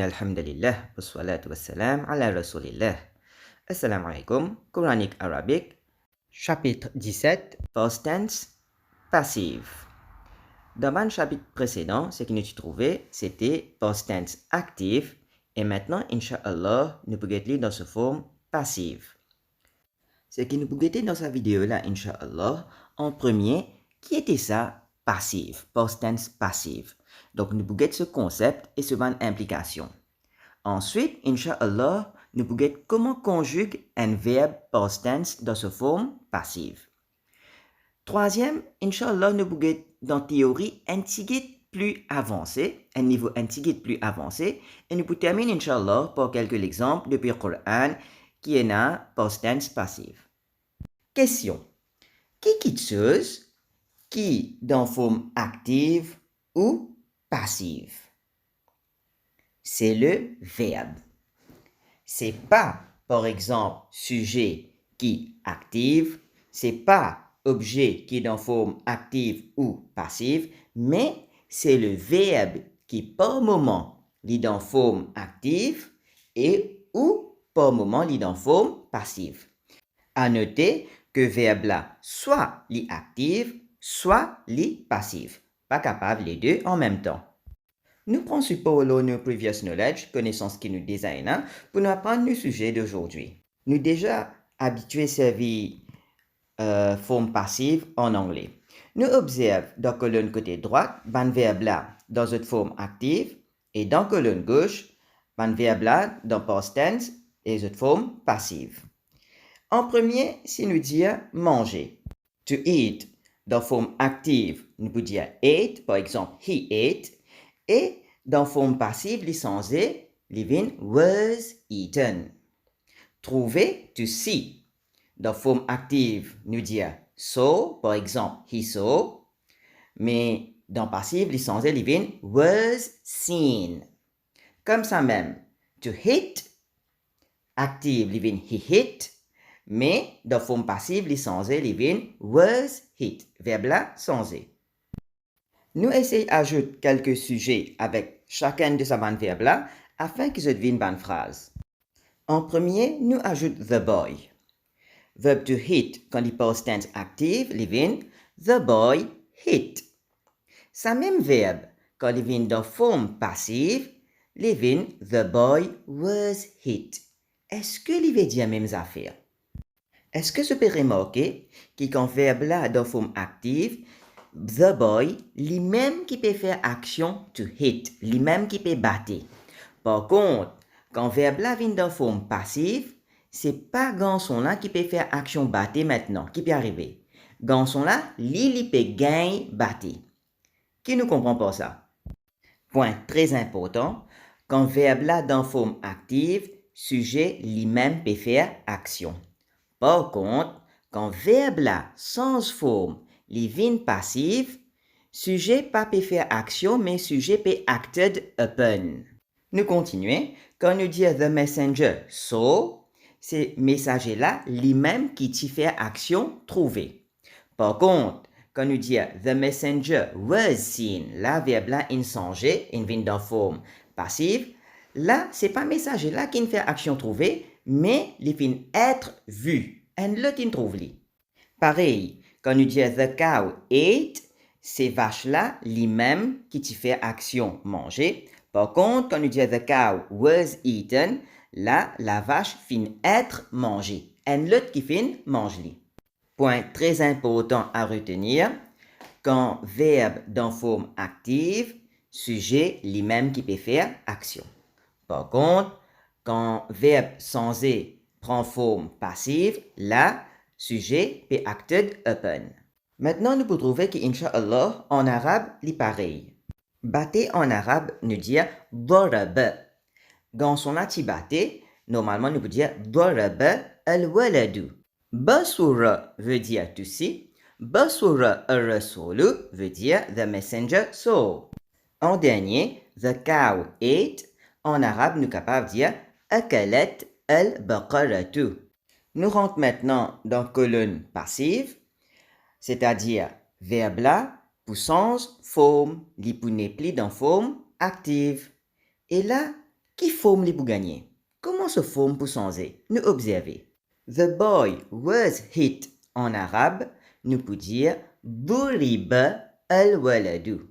Innalhamdulillah, wassalatu wassalam ala rasulillah. Assalamu alaikum, Quranic Arabic, chapitre 17, past tense, passive. Dans le chapitre précédent, ce que nous avons trouvé, c'était past tense active, et maintenant, Inch'Allah, nous pouvons lire dans cette forme passive. Ce que nous pouvons dans cette vidéo-là, Inch'Allah, en premier, qui était ça, passive, past tense passive. Donc, nous pouvons ce concept et ce implication. Ensuite, Inch'Allah, nous pouvons comment conjugue un verbe past tense dans sa forme passive. Troisième, Inch'Allah, nous pouvons dans théorie un petit plus avancé, un niveau un petit plus avancé, et nous pouvons terminer, Inch'Allah, par quelques exemples depuis le Coran qui est un past tense passive. Question. Qui chose qui dans forme active ou passive? C'est le verbe. C'est pas, par exemple, sujet qui active, c'est pas objet qui est dans forme active ou passive, mais c'est le verbe qui par moment est dans forme active et ou par moment est dans forme passive. À noter que verbe là soit li active, soit li passive. Pas capable les deux en même temps. Nous prenons support nos previous knowledge, connaissances qui nous designent, pour nous apprendre le sujet d'aujourd'hui. Nous déjà habitués à servir forme passive en anglais. Nous observons dans la colonne côté droite, ban verbe là dans une forme active, et dans la colonne gauche, ban verbe là dans past tense et une forme passive. En premier, si nous disons manger, to eat, dans forme active, nous pouvons dire ate, par exemple, he ate, et dans forme passive, licencié, living was eaten. Trouver, to see. Dans forme active, nous disons saw, par exemple, he saw, mais dans passive, licencié, living was seen. Comme ça même, to hit, active, living he hit, mais dans forme passive, licencié, living was hit. Verbe là, sans e. Nous essayons d'ajouter quelques sujets avec chacun de ces verbes là afin qu'ils deviennent bonne phrase. En premier, nous ajoutons the boy. Verbe to hit, quand il past tense active, living the boy hit. Ça même verbe, quand il vient dans forme passive, living the boy was hit. Est-ce que il veut dire la même affaire? Est-ce que vous pouvez remarquer que quand verbe là dans forme active, the boy, lui-même qui peut faire action to hit, lui-même qui peut battre. Par contre, quand verbe là vient dans forme passive, c'est pas garçon là qui peut faire action battre maintenant, qui peut arriver. Garçon là, il peut gagner battre. Qui ne comprend pas ça? Point très important, quand verbe là dans forme active, sujet lui-même peut faire action. Par contre, quand verbe là sans forme, les vient passive, sujet pas peut faire action, mais sujet peut acted upon. Nous continuons. Quand nous disons the messenger saw, c'est messager là lui-même qui t'y fait action trouver. Par contre, quand nous disons the messenger was seen, là verbe là insongé, in vient dans forme passive, là c'est pas messager là qui fait action trouver, mais il vient être vu. Et l'autre il trouve lui. Pareil, quand nous disons the cow ate, c'est vache là lui-même qui t'y fait action manger. Par contre, quand nous disons the cow was eaten, là, la vache finit être mangée. Et l'autre qui finit mange lui. Point très important à retenir, quand verbe dans forme active, sujet lui-même qui peut faire action. Par contre, quand verbe sans e prend forme passive, là, sujet peut acted upon. Maintenant, nous pouvons trouver que, Inch'Allah, en arabe, c'est pareil. Batté en arabe, nous dit daraba. Dans son ati batté, normalement, nous pouvons dire daraba al-waladu. Basura veut dire to see. Basura ar-rasulu veut dire the messenger saw. En dernier, the cow ate. En arabe, nous sommes capables de dire akalat al-baqaratu. Nous rentrons maintenant dans la colonne passive, c'est-à-dire verbe là, puissance, forme, l'ipouné pli dans forme active. Et là, Qui forme les pour gagner? Comment se forme pour changer? Nous observer. The boy was hit en arabe, nous pouvons dire Duriba al-waladu.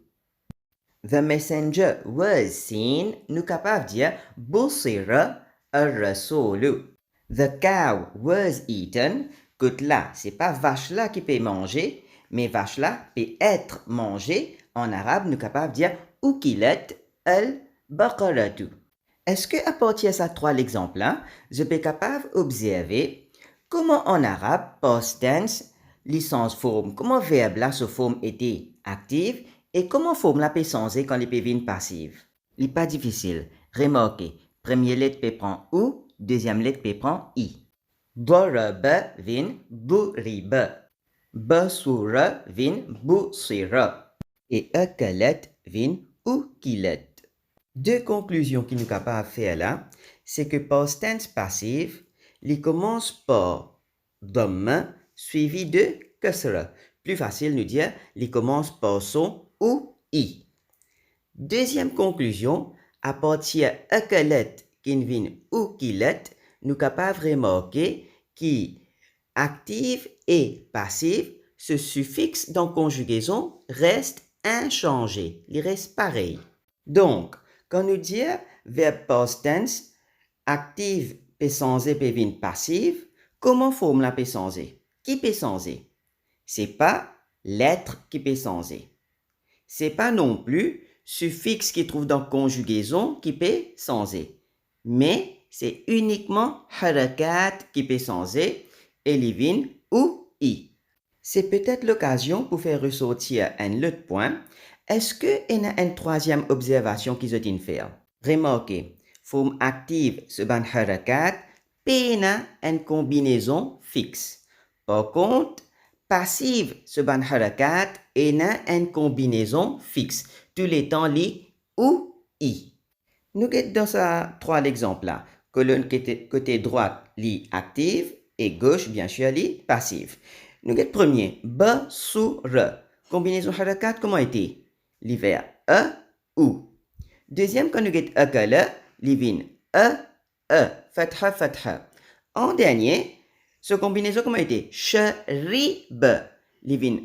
The messenger was seen, nous capables dire Busira al-rasulu. The cow was eaten, que là, c'est pas vache là qui peut manger, mais vache là peut être mangée. En arabe, nous capables dire Ukilat al-baqaratu. Est-ce que à partir de ces trois exemples-là, je peux capable d'observer comment en arabe, past tense, licence forme, comment verbe là se forme était active et comment forme la peut changer quand les peut venir passive. Il n'est pas difficile. Remarquez, première lettre peut prendre ou, deuxième lettre peut prendre i. Daraba vin buriba. Basura vin busira. Et akalat vin ukilat. Deux conclusions qui nous capables de faire là, c'est que past tense passive, il commence par dhamma suivi de kasra. Plus facile nous dire, il commence par son ou i. Deuxième conclusion, à partir akalat qui vient ou kilat, nous capables de remarquer qui active et passive, ce suffixe dans conjugaison reste inchangé, il reste pareil. Donc, quand nous disons verbe past tense, active peut changer peut venir passive, comment forme la peut changer? Qui peut changer? C'est pas l'être qui peut changer. C'est pas non plus suffixe qui trouve dans conjugaison qui peut changer. Mais c'est uniquement harakat qui peut changer, elivin ou i. C'est peut-être l'occasion pour faire ressortir un autre point. Est-ce qu'il y a une troisième observation qui se faire? Remarquez, forme active ce ban harakat, pena une combinaison fixe. Par contre, passive ce ban harakat et une combinaison fixe. Tous les temps li ou i. Nous avons dans ça trois exemples là. Colonne côté droite li active et gauche bien sûr li passive. Nous avons premier ba sou re. Combinaison harakat comment était? L'hiver e ou. Deuxième quand nous avons akala livin e fatha fatha. En dernier ce combinaison comment était? Sharib livin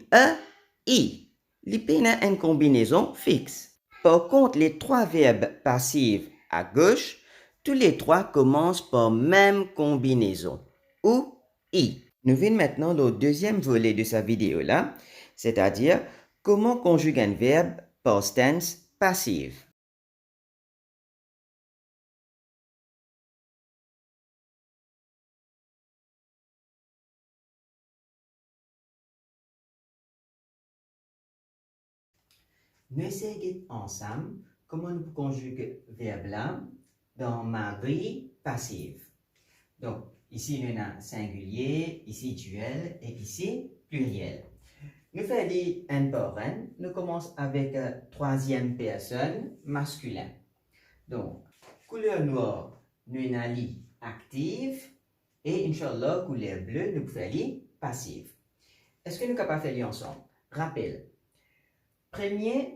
i. L'ipena une combinaison fixe. Par contre, les trois verbes passifs à gauche, tous les trois commencent par même combinaison, ou i. Nous venons maintenant au deuxième volet de sa vidéo là, c'est-à-dire comment conjuguer un verbe past tense passif. Nous essayons ensemble comment nous conjuguer verbe là dans mari passif. Donc, ici, nous avons singulier, ici duel et ici pluriel. Nous faisons un par un. Nous commençons avec troisième personne masculin. Donc, couleur noire, nous avons active et Inch'Allah, couleur bleue, nous faisons passive. Est-ce que nous sommes capables de faire ensemble? Rappel. Premier,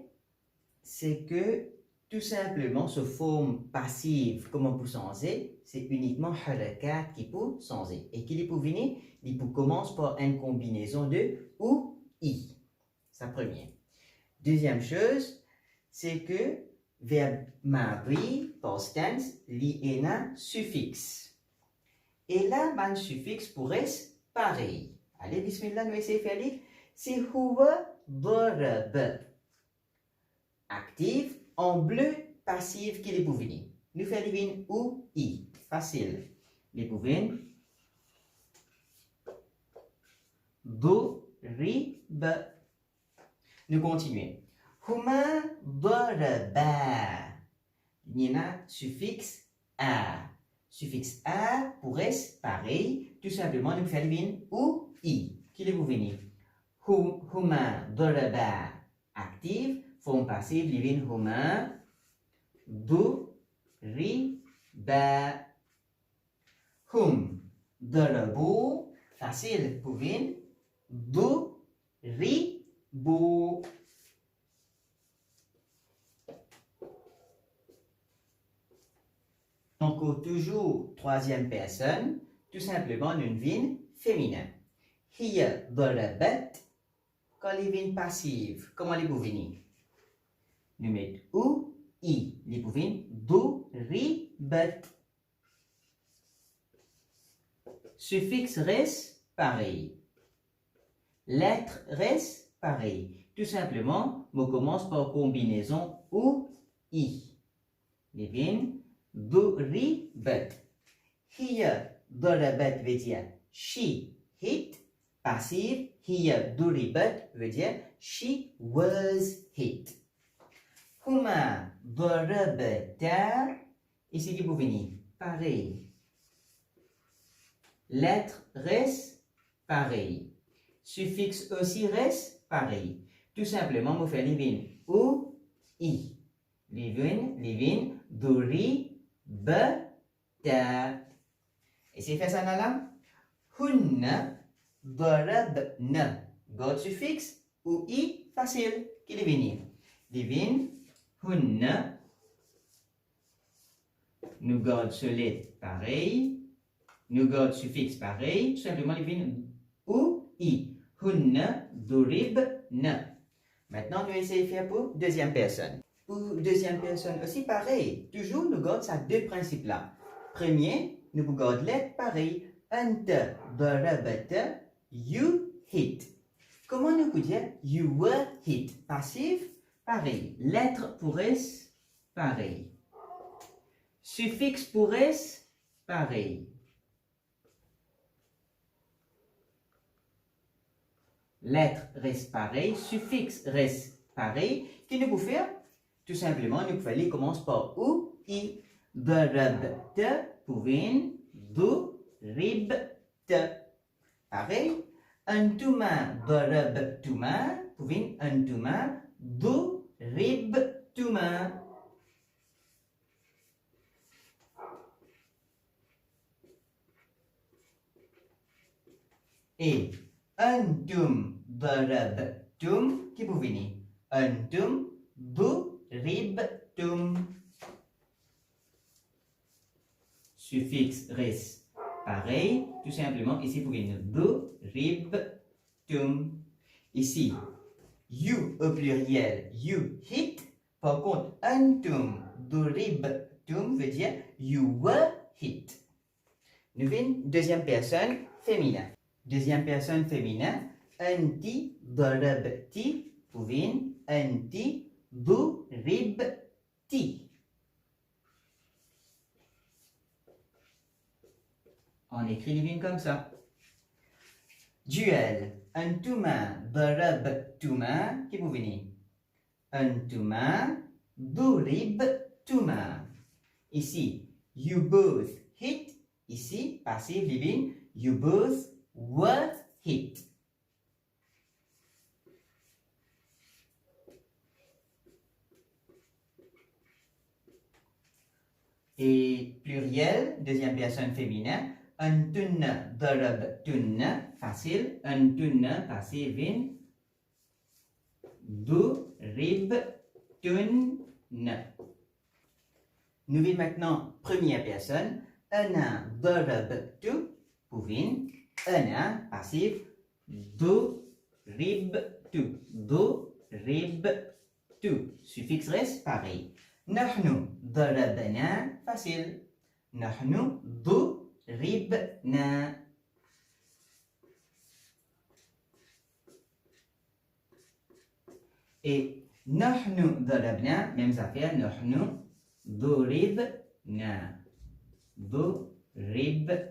c'est que tout simplement se forme passive, comment pour changer, c'est uniquement harakat qui peut changer. Et qui peut venir, il peut commencer par une combinaison de ou i. C'est la première. Deuxième chose, c'est que verbe mari, past tense, li un suffixe. Et là, un suffixe pourrait être pareil. Allez, bismillah, nous essayons de faire. C'est huwa darab. Active, en bleu, passive qui est pour venir. Nous faisons ou i. Facile. Les pour venir. Duriba. Nous continuons. Huma daraba. Il y a suffixe a. Suffixe a pour être pareil. Tout simplement, nous faisons ou i. Qui est pour venir. Huma daraba. Active. Forme passive, livin huma, duriba. Hum, darabu, facile, pouvin, duribu. Encore toujours troisième personne, tout simplement une vine féminin. Hiya darabat. Quand les vines passives, comment les venir? Nous mettons ou, i. Les vines duribat. Suffixe reste pareil. Lettre reste pareil. Tout simplement, on commence par combinaison ou, i. Les vines duribat. Hiya darabat veut dire she hit. Passive, hiya duribat veut dire she was hit. Huma darabata, ici qui peut venir, pareil. Lettre reste pareil. Suffixe aussi reste pareil. Tout simplement, on fait les vines ou i. Les vines duribata. Et c'est fait ça là? Hunna darabna. God suffixe ou i facile qui est venir. Divine hunna. Nous God solide pareil. Nous God suffixe pareil. Tout simplement divine ou i. Hunna duribna. Maintenant, nous essayons de faire pour deuxième personne. Pour deuxième personne aussi pareil. Toujours nous God ça deux principes là. Premier, nous God lettre pareil. Anta darabata. You hit. Comment nous pouvons dire you were hit? Passif, pareil. Lettre pour S, pareil. Suffixe pour S, pareil. Lettre reste pareil. Suffixe reste pareil. Qu'est-ce que nous pouvons faire? Tout simplement, nous pouvons aller commencer par ou, i. Darabta, pouvin, du, ribta. Pareil. Antuma darabtuma, pouvin antuma duribtuma. Et antum darabtum, qui peut venir? Antum duribtum. Suffixe reste pareil, tout simplement, ici pour venir duribtum. Ici, you au pluriel, you hit. Par contre, antum duribtum veut dire you were hit. Nous venons deuxième personne féminin. Deuxième personne féminin, anti darabti, pour venir anti duribti. On écrit les lignes comme ça. Duel. Antuma darabtuma. Qui peut venir? Antuma duribtuma. Ici, you both hit. Ici, passif, living. You both were hit. Et pluriel, deuxième personne féminin. Antunna darabtunna, facile. Antunna, passif, vin. Duribtunna. Nous venons maintenant première personne. Ana darabtu, pouvin. Ana, passif. Duribtu. Duribtu. Suffixe reste pareil. Nahnu darabna, facile. Nahnu duribna. Et nahnu darabna, même affaire, nahnu duribna. Duribna.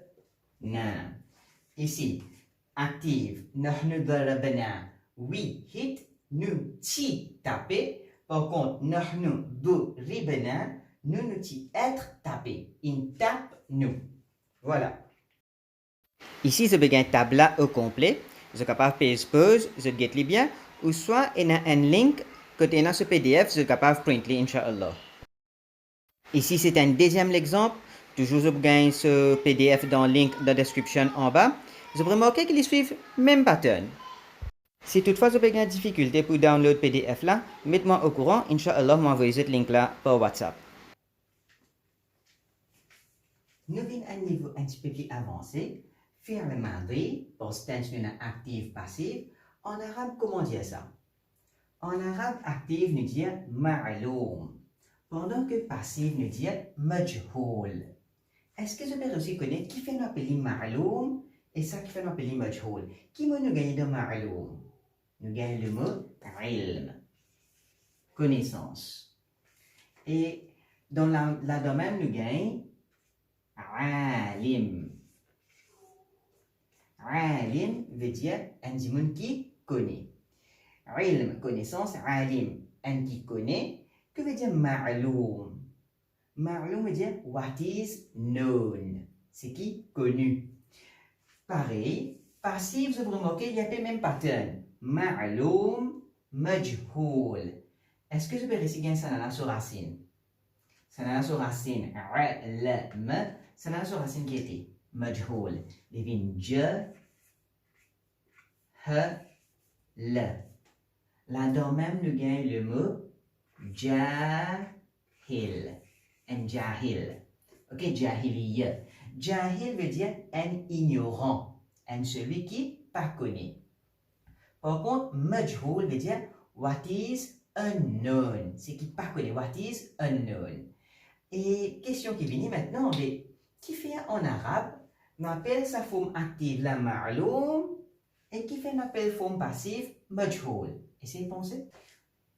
Ici, active. Nahnu darabna. We hit. Nous ti taper. Par contre, nahnu duribna. Nous nous ti être tapé. Il tape nous. Voilà. Ici, je vais un tableau au complet. Je suis capable de faire pause, je get les bien. Ou soit, il y a un link côté dans ce PDF, je suis capable de printer, Inch'Allah. Ici, c'est un deuxième exemple. Toujours, je gagne ce PDF dans le link de la description en bas. Je remarque qu'ils suivent le même pattern. Si toutefois vous avez une difficulté pour download PDF là, mettez-moi au courant. Inch'Allah, m'envoyez ce link là par WhatsApp. Nous venons à un niveau un petit peu plus avancé. Faire le madi, pour tense active passive. En arabe, comment dire ça? En arabe, active nous dit ma'loum, pendant que passive nous dit majhoul. Est-ce que je peux aussi connaître qui fait nous appeler ma'loum et ça qui fait nous appeler majhoul? Qui nous gagne de ma'loum? Nous gagnons le mot ilm, connaissance. Et dans la domaine, nous gagnons alim. Alim veut dire un monde qui connaît. Ilm, connaissance, alim, un qui connaît. Que veut dire ma'loum? Ma'loum veut dire what is known. C'est qui connu. Pareil, passif, vous remarquez, il y a le même pattern. Ma'loum, majhoul. Est-ce que je peux réciter ça dans la racine? Ça dans la racine, ilm, ça dans la racine qui était majhoul. Devine je, le. Là-dedans même, nous gagnons le mot jahil. Un jahil. Ok, jahiliya. Jahil veut dire un ignorant, un celui qui pas connaît. Par contre, majhoul veut dire what is unknown. C'est qui pas connaît. What is unknown. Et question qui vient maintenant, mais qui fait en arabe, on appelle sa forme active la ma'loum et qui fait une appel forme passive majhoul. Essayez de penser.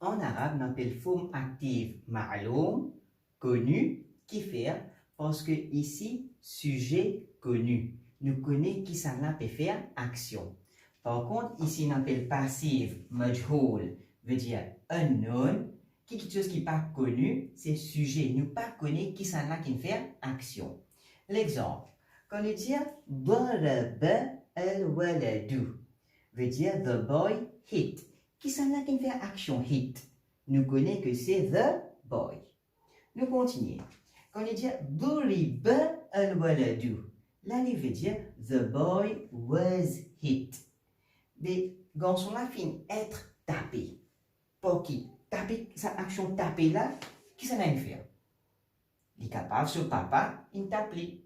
En arabe, on appelle forme active ma'loum, connu, qui fait, parce que ici, sujet connu. Nous connaissons qui ça peut faire action. Par contre, ici, on appelle passive majhoul, veut dire unknown, qui quelque chose qui n'est pas connu, c'est sujet. Nous pas connaissons qui ça qui fait action. L'exemple, quand on dit daraba al-waladu, veut dire the boy hit. Qui ça qui fait action hit? Nous connaissons que c'est the boy. Nous continuons. Quand on dit duriba al-waladu, là, il veut dire the boy was hit. Mais garçon là finit être tapé. Pour qui? Taper, sa action taper là, qui ça n'a faire? Il est capable sur papa, il tape lui.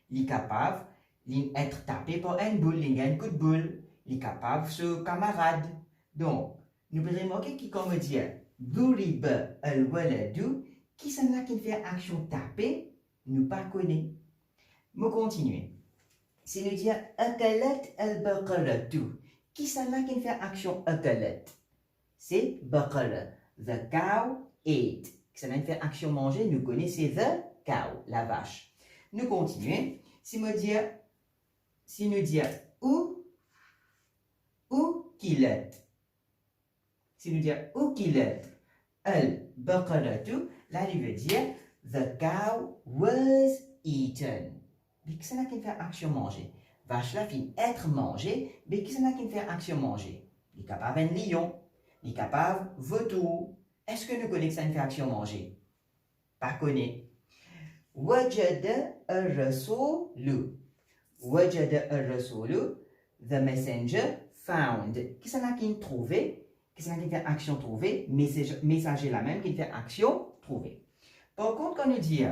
Il est capable d'être tapé par un boule, il gagne un coup de boule. Il est capable sur camarade. Donc, nous pouvons remarquer qui comme dire duriba al-waladu, qui ça n'a qui fait action taper, nous pas connaît. Nous continuons. Si nous disons akalat al-baqaratu, qui ça n'a qui fait action akalat? C'est baqara. The cow ate. Qui ça n'a qui fait action manger, nous connaissons the cow, la vache. Nous continuons. Si nous disons ou kilat. Si nous disons ou kilat al-baqaratu, là il veut dire the cow was eaten. Mais qui ça n'a qui fait action manger? Vache là finit être mangée, mais qui ça n'a qui fait action manger? Il est capable un lion, il est capable vautour. Est-ce que nous connaissons ça fait action manger? Pas connaît. Wajada ar-rasulu. Wajada ar-rasulu, the messenger found. Qui ça n'a qui trouvé? Qui ça n'a qui fait action trouver? Messager la même qui fait action trouver. Par contre, quand on dit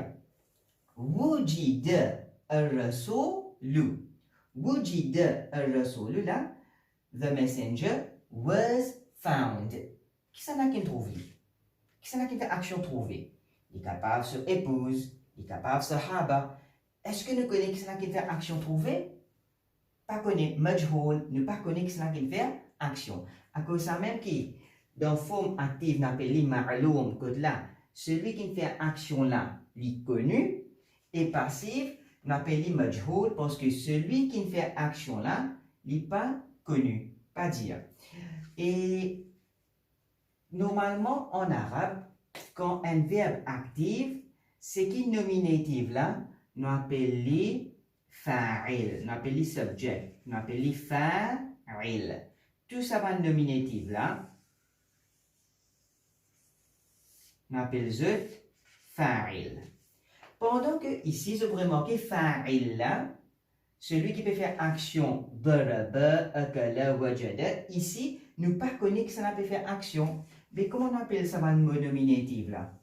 wujida ar-rasulu, wujida ar-rasulu là, the messenger was found. Qui ça n'a qui trouvé? Qui ça n'a qui fait action trouver? Il est capable sur épouse, il est capable sur haba. Est-ce que nous connaissons qui ça n'a qui fait action trouver? Pas connaît majhoul, ne pas connaît qui ça n'a qui fait action. À cause ça même qui, dans forme active, n'appelle ma'loum, que là, celui qui fait action là, lui connu, et passif, n'appelle majhoul, parce que celui qui fait action là, lui pas connu, pas dire. Et normalement, en arabe, quand un verbe actif, c'est qui nominative là, nous appelons fa'il, nous appelons subject, nous appelons fa'il. Tout ça va nominative là, nous appelons fa'il. Pendant que ici, je vous remarquez fa'il là, celui qui peut faire action daraba, akala, wajada, ici, nous pas connaissons que ça peut faire action. Mais comment on appelle ça un mot nominatif là?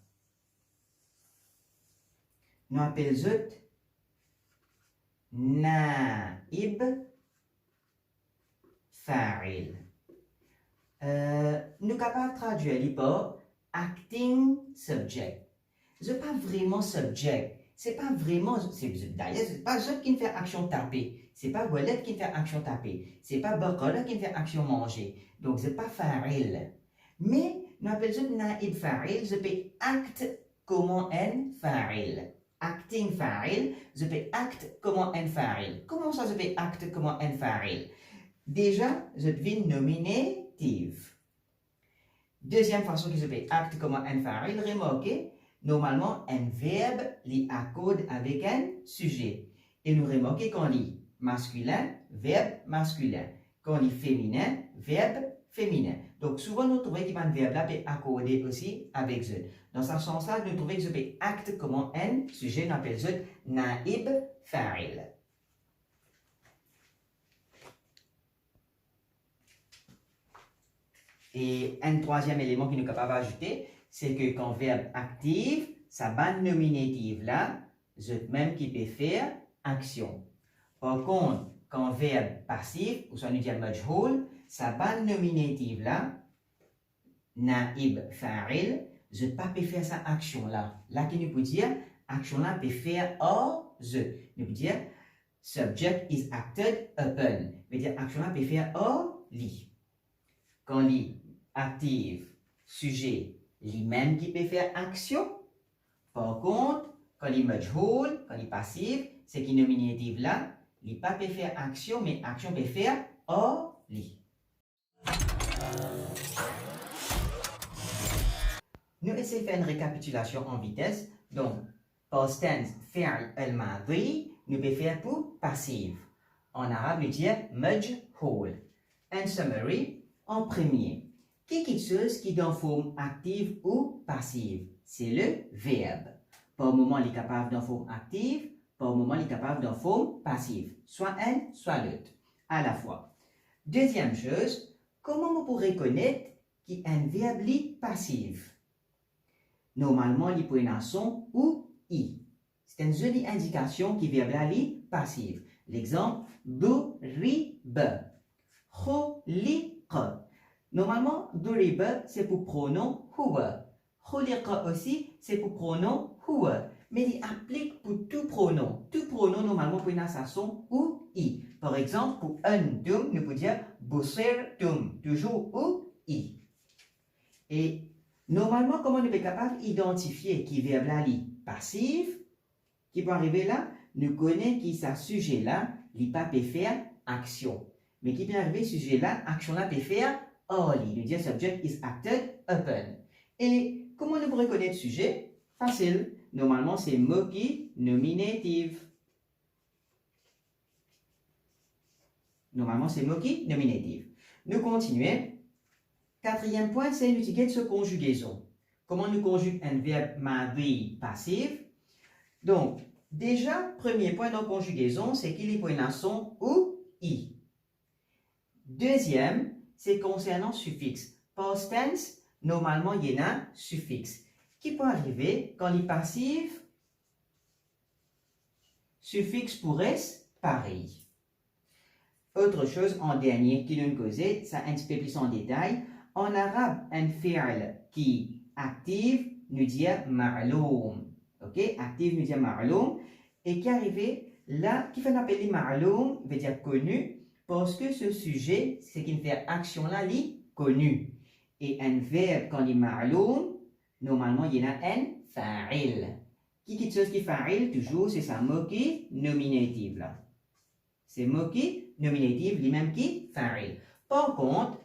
Nous appelons naib fa'il. Nous sommes capables de traduire par acting subject. Ce n'est pas vraiment subject. C'est pas vraiment, d'ailleurs, c'est pas je qui fait action taper. C'est pas Walid qui fait action taper. C'est pas Baqara qui fait action manger. Donc, c'est pas fa'il. Mais, nous appelons ça naib fa'il. Je peux acte comment un fa'il. Acting fa'il, je peux acte comment un fa'il. Comment ça, je peux acte comment un fa'il? Déjà, je devine nominative. Deuxième façon que je peux acte comment un fa'il, remarquez, normalement, un verbe lit accorde avec un sujet. Et nous remarquons qu'on lit masculin, verbe masculin. Qu'on lit féminin, verbe féminin. Donc, souvent, nous trouvons que un verbe là peut accorder aussi avec je. Dans ce sens-là, nous trouvons que je peux acte comme un sujet, nous appelons ça naib fa'il. Et un troisième élément que nous sommes capables d'ajouter, c'est que quand verbe active, sa bande nominative là, je même qui peut faire action. Par contre, quand verbe passif, ou soit nous disons majhoul, sa bande nominative là, naib fa'il, je ne peux pas faire sa action là. Là, qui nous peut dire, action là peut faire or je. Nous peut dire, subject is acted upon. Veut dire, action là peut faire or li. Quand li active, sujet, lui-même qui peut faire action. Par contre, quand il majhoul, quand il passif, c'est qu'il nominative là, il pas peut faire action, mais action peut faire or li. Nous essayons de faire une récapitulation en vitesse. Donc, past tense, fi'l al-madi, nous pouvons faire pour passif. En arabe, nous disons majhoul. En summary, en premier, quelque chose qui est en forme active ou passive, c'est le verbe. Par moment, il est capable d'en forme active, par moment, il est capable d'en forme passive. Soit un, soit l'autre, à la fois. Deuxième chose, comment on pourrait connaître qu'il y a un verbe passif? Normalement, il peut y avoir un son ou i. C'est une jolie indication qui verbe là passif. L'exemple, durib, khuliq. Normalement, durib, c'est pour pronom huwa. Khuliq aussi, c'est pour pronom huwa. Mais il applique pour tout pronom. Tout pronom, normalement, pour une son ou i. Par exemple, pour antum, nous pouvons dire busirtum, toujours ou i. Et normalement, comment nous sommes capables d'identifier qui verbe là passif, qui peut arriver là, nous connaissons qui ça sujet là, il pas peut faire action. Mais qui peut arriver sujet là, action là peut faire orly. Nous disons subject is acted upon. Et comment nous pourrions connaître sujet? Facile. Normalement, c'est mot qui nominative. Normalement, c'est mot qui nominative. Nous continuons. Quatrième point, c'est l'utilité de ce conjugaison. Comment nous conjuguons un verbe madi passif? Donc, déjà, premier point dans conjugaison, c'est qu'il y a un son ou i. Deuxième, c'est concernant suffixe. Past tense, normalement, il y a un suffixe. Qui peut arriver quand il est passif? Suffixe pourrait être pareil. Autre chose en dernier qui nous causait, ça un petit peu plus en détail. En arabe, un fi'l qui active nous dit ma'loum. Ok? Active nous dit ma'loum. Et qui arrive là, qui fait appeler ma'loum, veut dire connu, parce que ce sujet, c'est qui fait action là, li connu. Et un verbe, quand il est ma'loum, normalement, il y en a un fa'il. Qui chose qui fa'il, toujours, c'est sa mot qui nominative là. C'est mot qui nominative, lui-même qui fa'il. Par contre,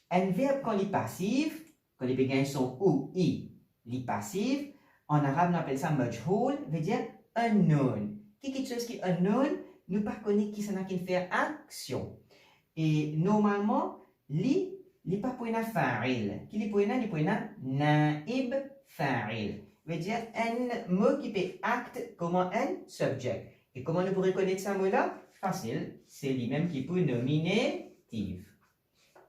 un verbe quand il est passif, quand il peut son ou i, il est passif, en arabe on appelle ça majhoul, veut dire unknown. Quelque chose qui est unknown, nous ne connaissons pas qui ça qui fait action. Et normalement, li pas pour une fa'il. Qui li pour une naib fa'il. Veut dire un mot qui peut acte comme un subject. Et comment nous pourrions connaître ce mot-là? Facile, c'est lui-même qui peut nominative.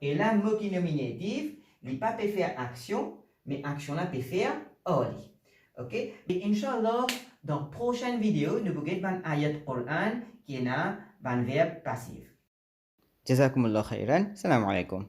Et là, mot qui nominative, il pas peut faire action, mais action là peut faire orly. Ok? Et Inch'Allah, Dans la prochaine vidéo, nous allons voir un ayat Coran qui est un verbe passif. Jazakumullah khairan. Salam alaikum.